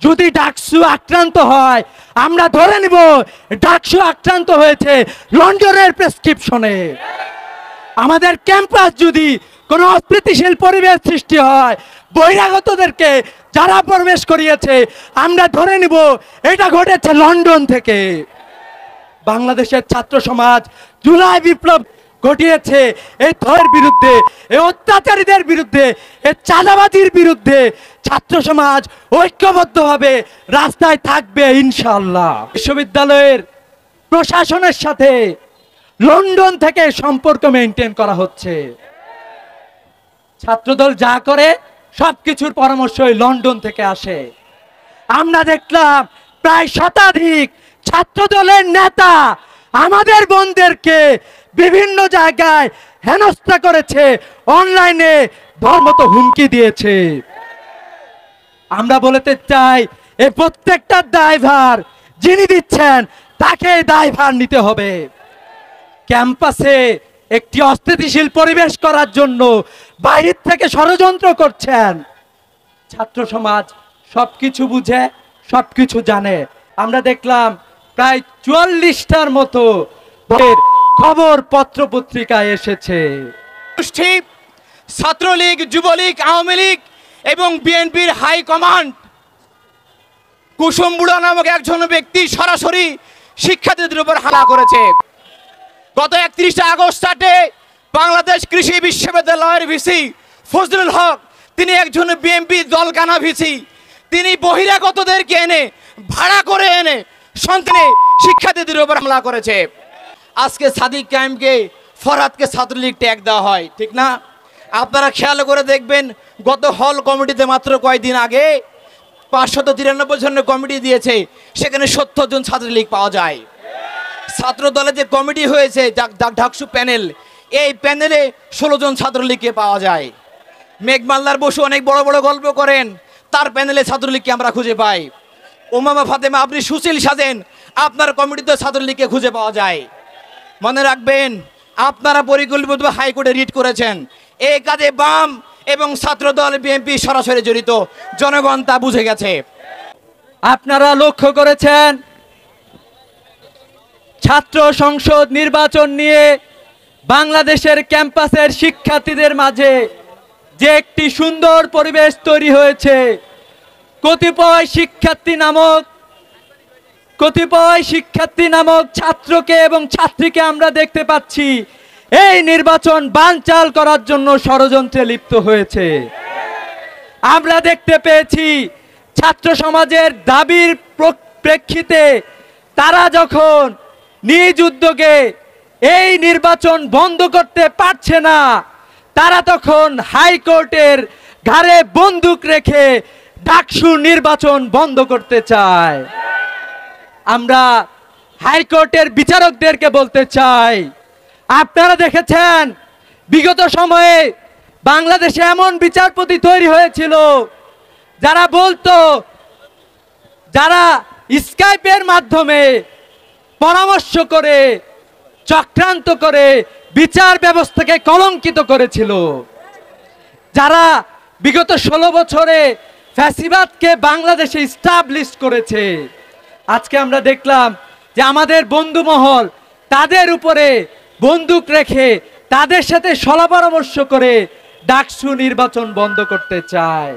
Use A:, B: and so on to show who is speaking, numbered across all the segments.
A: যদি ডাকসু আক্রান্ত হয় আমরা ধরে নিব ডাকসু আক্রান্ত হয়েছে লন্ডনের প্রেসক্রিপশনে। আমাদের ক্যাম্পাস যদি কোনো অস্থিতিশীল পরিবেশ সৃষ্টি হয়, বহিরাগতদেরকে যারা প্রবেশ করিয়েছে আমরা ধরে নিব এটা ঘটেছে লন্ডন থেকে। বাংলাদেশের ছাত্র সমাজ জুলাই বিপ্লব ঘটিয়েছে এই ধয়ের বিরুদ্ধে, এই অত্যাচারীদের বিরুদ্ধে, এই চাঁদাবাজির বিরুদ্ধে ছাত্র সমাজ ঐক্যবদ্ধভাবে রাস্তায় থাকবে ইনশাআল্লাহ। বিশ্ববিদ্যালয়ের প্রশাসনের সাথে লন্ডন থেকে সম্পর্ক মেনটেন করা হচ্ছে। ছাত্রদল যা করে সবকিছুর পরামর্শই লন্ডন থেকে আসে। আমরা দেখলাম প্রায় শতাধিক ছাত্রদলের নেতা আমাদের বোনদেরকে বিভিন্ন জায়গায় হেনস্থা করেছে, অনলাইনে ধর্মত হুমকি দিয়েছে। আমরা বলতে চাই এই প্রত্যেকটা দায়ভার যিনি দিচ্ছেন তাকে দায়ভার নিতে হবে। ক্যাম্পাসে একটি অস্থিতিশীল পরিবেশ করার জন্য বাইরে থেকে ষড়যন্ত্র করছেন। ছাত্র সমাজ সবকিছু বুঝে, সবকিছু জানে। আমরা দেখলাম প্রায় 44টার মতো খবর পত্র পত্রিকায় এসেছে।
B: ছাত্রলীগ, যুবলীগ, আওয়ামী লীগ এবং বিএনপির হাই কমান্ড কুসুম বুড়া নামক একজন ব্যক্তি সরাসরি শিক্ষার্থীদের উপর হামলা করেছে। গত 31 আগস্ট রাতে বাংলাদেশ কৃষি বিশ্ববিদ্যালয়ের ভিসি ফজলুল হক, তিনি একজন বিএনপি দলকানা ভিসি, তিনি বহিরাগতদেরকে এনে ভাড়া করে এনে সন্তানে শিক্ষার্থীদের উপর হামলা করেছে। আজকে সাদিক কায়েমকে, ফরহাদকে ছাত্রলীগ ট্যাগ দেওয়া হয়, ঠিক না? আপনারা খেয়াল করে দেখবেন গত হল কমিটিতে মাত্র কয়েকদিন আগে 593 জনের কমিটি দিয়েছে, সেখানে 70 জন ছাত্রলীগ পাওয়া যায়। ছাত্র দলে যে কমিটি হয়েছে ডাকসু প্যানেল, এই প্যানেলে 16 জন ছাত্রলীগকে পাওয়া যায়। মেঘমাল্লার বসু অনেক বড় বড় গল্প করেন, তার প্যানেলে ছাত্রলীগকে আমরা খুঁজে পাই। ওমামা ফাতেমা, আপনি সুশীল সাজেন, আপনার কমিটিতে ছাত্রলীগকে খুঁজে পাওয়া যায়। মনে রাখবেন, আপনারা পরিকল্পিতভাবে হাইকোর্টে রিট করেছেন। এই কাজে বাম এবং ছাত্রদল বিএনপি সরাসরি জড়িত, জনগণ তা বুঝে গেছে।
A: আপনারা লক্ষ্য করেছেন ছাত্র সংসদ নির্বাচন নিয়ে বাংলাদেশের ক্যাম্পাসের শিক্ষার্থীদের মাঝে যে একটি সুন্দর পরিবেশ তৈরি হয়েছে। কতিপয় শিক্ষার্থী নামক ছাত্রকে এবং ছাত্রীকে আমরা দেখতে পাচ্ছি এই নির্বাচন বানচাল করার জন্য ষড়যন্ত্রে লিপ্ত হয়েছে। আমরা দেখতে পেয়েছি ছাত্র সমাজের দাবির প্রেক্ষিতে তারা যখন নিজ উদ্যোগে এই নির্বাচন বন্ধ করতে পারছে না, তারা তখন হাইকোর্টের ঘাড়ে বন্দুক রেখে ডাকসু নির্বাচন বন্ধ করতে চায়। আমরা হাইকোর্টের বিচারকদেরকে বলতে চাই, আপনারা দেখেছেন বিগত সময়ে বাংলাদেশে এমন বিচারপতি তৈরি হয়েছিল যারা বলতো, যারা স্কাইপের মাধ্যমে পরামর্শ করে চক্রান্ত করে বিচার ব্যবস্থাকে কলঙ্কিত করেছিল, যারা বিগত 16 বছরে ফ্যাসিবাদকে বাংলাদেশে স্টাবলিশ করেছে। আজকে আমরা দেখলাম যে আমাদের বন্ধু মহল তাদের উপরে বন্দুক রেখে তাদের সাথে সলা পরামর্শ করে ডাকসু নির্বাচন বন্ধ করতে চায়।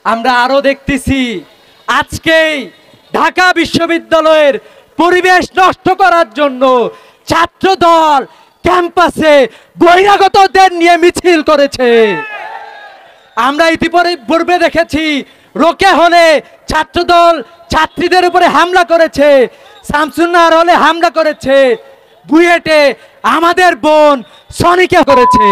A: আমরা আরো দেখতেছি আজকেই ঢাকা বিশ্ববিদ্যালয়ের পরিবেশ নষ্ট করার জন্য ছাত্রদল ক্যাম্পাসে বহিরাগতদের নিয়ে মিছিল করেছে। আমরা ইতিপূর্বে দেখেছি রোকে হলে ছাত্রদল ছাত্রীদের উপরে হামলা করেছে, শামসুন্নাহার হলে হামলা করেছে, বুয়েটে আমাদের বোন সনিকা করেছে।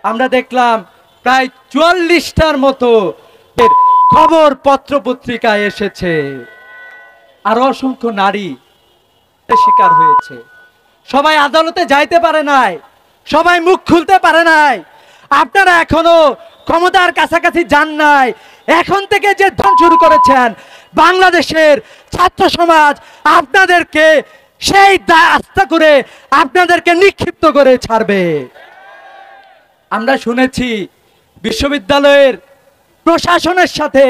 A: আমরা দেখলাম প্রায় 44টার মতো খবর পত্র পত্রিকায় এসেছে। আরো অসংখ্য নারী শিকার হয়েছে। সবাই আদালতে যাইতে পারে নাই, সবাই মুখ খুলতে পারে নাই। আপনারা এখনো ক্ষমতার কাছাকাছি যান নাই। এখন থেকে যে ধ্বংস শুরু করেছেন বাংলাদেশের ছাত্র সমাজ আপনাদেরকে সেই আস্থা করে আপনাদেরকে নিক্ষিপ্ত করে ছাড়বে। আমরা শুনেছি বিশ্ববিদ্যালয়ের প্রশাসনের সাথে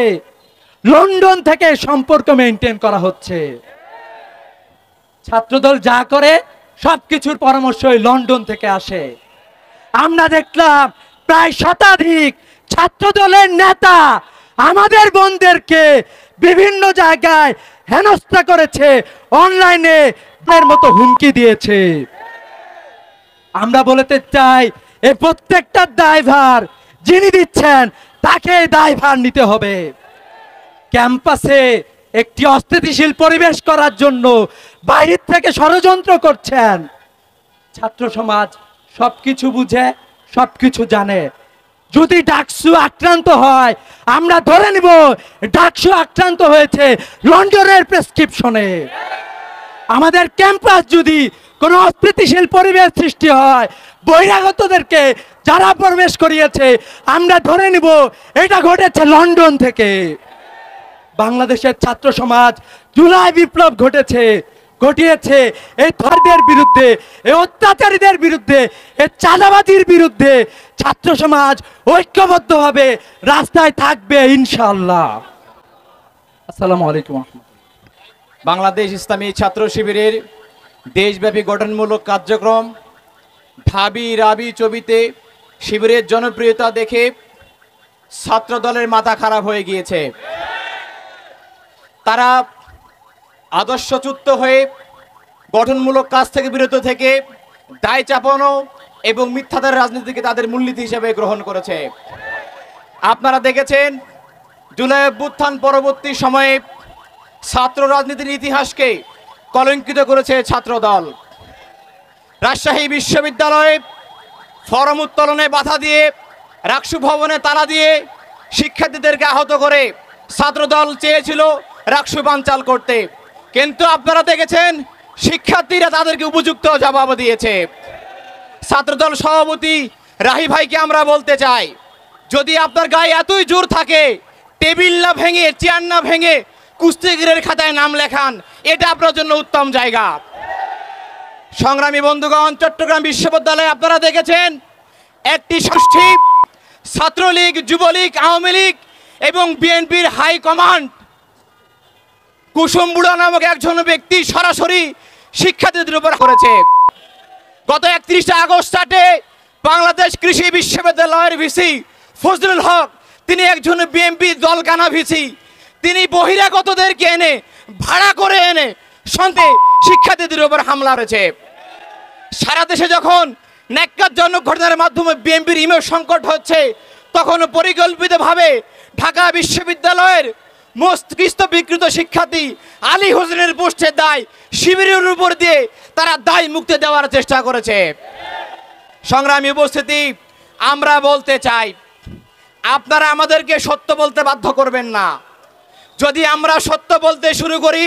A: লন্ডন থেকে সম্পর্ক মেনটেন করা হচ্ছে। ছাত্রদল যা করে সবকিছুর পরামর্শই লন্ডন থেকে আসে। আমরা দেখলাম প্রায় শতাধিক ছাত্রদলের নেতা আমাদের বোনদেরকে বিভিন্ন জায়গায় হেনস্থা করেছে, অনলাইনে এর মতো হুমকি দিয়েছে। আমরা বলতে চাই এই প্রত্যেকটা দায়ভার যিনি দিচ্ছেন তাকে দায়ভার নিতে হবে। ক্যাম্পাসে একটি অস্থিতিশীল পরিবেশ করার জন্য বাইরের থেকে ষড়যন্ত্র করছেন। ছাত্র সমাজ সবকিছু বুঝে, সবকিছু জানে। যদি ডাকসু আক্রান্ত হয় আমরা ধরে নিব ডাকসু আক্রান্ত হয়েছে লন্ডনের প্রেসক্রিপশনে। আমাদের ক্যাম্পাস যদি কোনো অস্থিতিশীল পরিবেশ সৃষ্টি হয়, বহিরাগতদেরকে যারা প্রবেশ করিয়েছে আমরা ধরে নিব এটা ঘটেছে লন্ডন থেকে। বাংলাদেশের ছাত্র সমাজ জুলাই বিপ্লব ঘটিয়েছে এই ধর্মের বিরুদ্ধে, এই অত্যাচারীদের বিরুদ্ধে, এই চাঁদাবাজির বিরুদ্ধে। ছাত্র সমাজ ঐক্যবদ্ধভাবে রাস্তায় থাকবে ইনশাআল্লাহ। আসসালামু আলাইকুম।
B: বাংলাদেশ ইসলামী ছাত্র শিবিরের দেশব্যাপী গঠনমূলক কার্যক্রম ঢাবি রাবি চবিতে শিবিরের জনপ্রিয়তা দেখে ছাত্র দলের মাথা খারাপ হয়ে গিয়েছে। তারা আদর্শচ্যুত হয়ে গঠনমূলক কাজ থেকে বিরত থেকে দায় চাপানো এবং মিথ্যাচার রাজনীতিকে তাদের মূলনীতি হিসেবে গ্রহণ করেছে। আপনারা দেখেছেন জুলাই অভ্যুত্থান পরবর্তী সময়ে ছাত্র রাজনীতির ইতিহাসকে কলঙ্কিত করেছে ছাত্রদল। রাজশাহী বিশ্ববিদ্যালয়ে ফরম উত্তোলনে বাধা দিয়ে, রাকসু ভবনে তালা দিয়ে শিক্ষার্থীদেরকে আহত করে ছাত্রদল চেয়েছিল রাকসু বানচাল করতে, কিন্তু আপনারা দেখেছেন শিক্ষার্থীরা তাদেরকে উপযুক্ত জবাব দিয়েছে। ছাত্রদল সভাপতি রাহি ভাইকে আমরা বলতে চাই, যদি আপনার গায়ে এতই জোর থাকে, টেবিল না ভেঙে, চেয়ার না ভেঙে কুস্তিগিরের খাতায় নাম লেখান, এটা আপনার জন্য উত্তম জায়গা। সংগ্রামী বন্ধুগণ, চট্টগ্রাম বিশ্ববিদ্যালয়ে আপনারা দেখেছেন একটি ষষ্ঠী ছাত্রলীগ, যুবলীগ, আওয়ামী লীগ এবং বিএনপির হাই কমান্ড কুসুম বুড়া নামক একজন ব্যক্তি সরাসরি শিক্ষার্থীদের উপর করেছে। গত 31 আগস্ট রাতে বাংলাদেশ কৃষি বিশ্ববিদ্যালয়ের ভিসি ফজলুল হক, তিনি একজন বিএনপি দলকানা ভিসি, তিনি বহিরাগতদেরকে এনে ভাড়া করে এনে সন্তে শিক্ষার্থীদের উপর হামলা করেছে। সারা দেশে যখন ন্যাক্কারজনক ঘটনার মাধ্যমে বিএনপির ইমেজ সংকট হচ্ছে, তখন পরিকল্পিতভাবে ঢাকা বিশ্ববিদ্যালয়ের মস্তিষ্ক বিকৃত শিক্ষার্থী আলী হোসেনের পোস্টের দায় শিবিরের উপর দিয়ে তারা দায় মুক্তি দেওয়ার চেষ্টা করেছে। সংগ্রামী উপস্থিতি, আমরা বলতে চাই আপনারা আমাদেরকে সত্য বলতে বাধ্য করবেন না। যদি আমরা সত্য বলতে শুরু করি,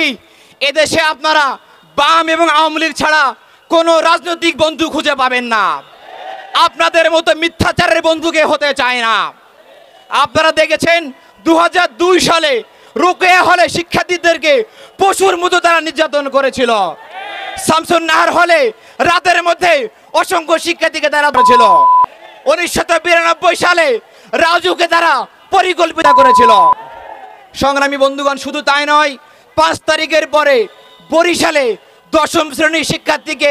B: এদেশে আপনারা বাম এবং আওয়ামী লীগ ছাড়া কোনো রাজনৈতিক বন্ধু খুঁজে পাবেন না। আপনাদের মতো মিথ্যাচারের বন্ধুকে হতে চায় না। আপনারা দেখেছেন 2002 সালে রোকেয়া হলে শিক্ষার্থীদেরকে পশুর মতো তারা নির্যাতন করেছিল। শামসুন নাহার হলে রাতের মধ্যে অসংখ্য শিক্ষার্থীকে তারা ধরেছিল। 1992 সালে রাজুকে তারা পরিকল্পিত করেছিল। সংগ্রামী বন্ধুগণ, শুধু তাই নয়, 5 তারিখের পরে বরিশালে 10ম শ্রেণীর শিক্ষার্থীকে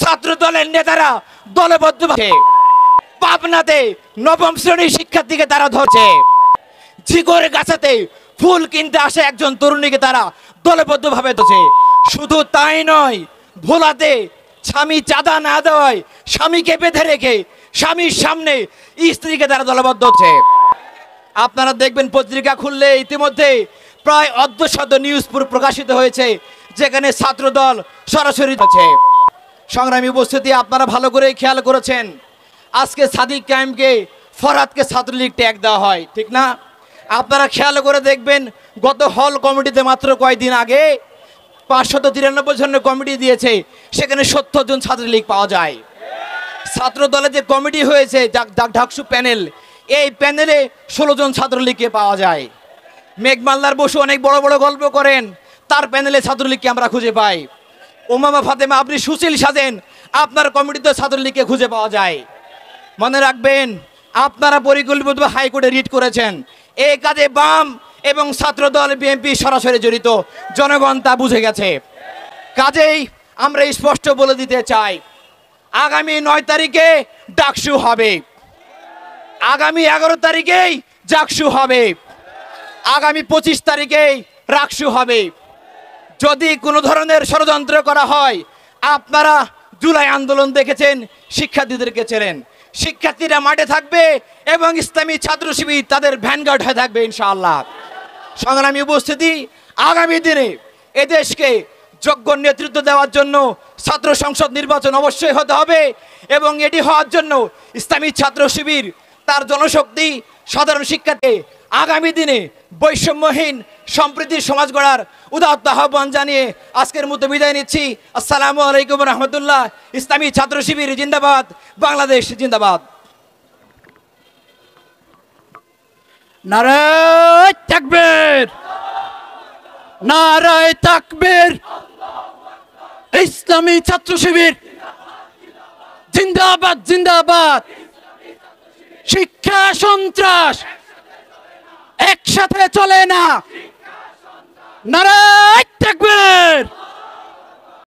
B: ছাত্র দলের নেতারা দলবদ্ধভাবে, পাবনাতে 9ম শ্রেণীর শিক্ষার্থীকে তারা ধরছে, ঝিগোর গাছাতে ফুল কিনতে আসে একজন তরুণীকে তারা দলবদ্ধভাবে ধরছে। শুধু তাই নয়, ভোলাতে স্বামী চাঁদা না দেওয়ায় স্বামীকে বেঁধে রেখে স্বামীর সামনে স্ত্রীকে তারা দলবদ্ধ হচ্ছে। আপনারা দেখবেন পত্রিকা খুললে ইতিমধ্যে প্রায় অর্ধশত নিউজ প্রকাশিত হয়েছে, যেখানে ছাত্রদল সরাসরি আছে। সংগ্রামী উপস্থিতি, আপনারা ভালো করে খেয়াল করেছেন, আজকে সাদিক কায়েমকে, ফরহাদকে ছাত্রলীগ ট্যাগ দেওয়া হয়, ঠিক না? আপনারা খেয়াল করে দেখবেন, গত হল কমিটিতে মাত্র কয়েকদিন আগে 593 জনের কমিটি দিয়েছে, সেখানে 70 জন ছাত্রলীগ পাওয়া যায়। ছাত্র দলে যে কমিটি হয়েছে ঢাকসু প্যানেল, এই প্যানেলে 16 জন ছাত্রলীগকে পাওয়া যায়। মেঘমাল্লার বসু অনেক বড় বড় গল্প করেন, তার প্যানেলে ছাত্রলীগকে আমরা খুঁজে পাই। ওমামা ফাতেমা, আপনি সুশীল সাজেন, আপনার কমিটিতে ছাত্রলীগকে খুঁজে পাওয়া যায়। মনে রাখবেন, আপনারা পরিকল্পিতভাবে হাইকোর্টে রিট করেছেন, এই কাজে বাম এবং ছাত্রদল বিএনপি সরাসরি জড়িত, জনগণ তা বুঝে গেছে। কাজেই আমরা স্পষ্ট বলে দিতে চাই, আগামী 9 তারিখে ডাকসু হবে, আগামী 11 তারিখেই জাকসু হবে, আগামী 25 তারিখেই রাকসু হবে। যদি কোনো ধরনের ষড়যন্ত্র করা হয়, আপনারা জুলাই আন্দোলন দেখেছেন, শিক্ষার্থীদেরকে চেনেন, শিক্ষার্থীরা মাঠে থাকবে এবং ইসলামী ছাত্র শিবির তাদের ভ্যানগার্ড হয়ে থাকবে ইনশাআল্লাহ। সংগ্রামী উপস্থিতি, আগামী দিনে এদেশকে যোগ্য নেতৃত্ব দেওয়ার জন্য ছাত্র সংসদ নির্বাচন অবশ্যই হতে হবে এবং এটি হওয়ার জন্য ইসলামী ছাত্র শিবির তার জনশক্তি, সাধারণ শিক্ষাকে আগামী দিনে বৈষম্যহীন সম্প্রীতির সমাজ গড়ার উদাত্ত আহ্বান জানিয়ে আজকের মতো বিদায় নিচ্ছি। আসসালামু আলাইকুম রহমতুল্লাহ। ইসলামী ছাত্র শিবির জিন্দাবাদ, বাংলাদেশ জিন্দাবাদ।
A: নারায়ে তাকবীর, নারায়ে তাকবীর। ইসলামী ছাত্র শিবির জিন্দাবাদ, জিন্দাবাদ। শিক্ষা সন্ত্রাস একসাথে চলে না। নারায়ে তাকবীর।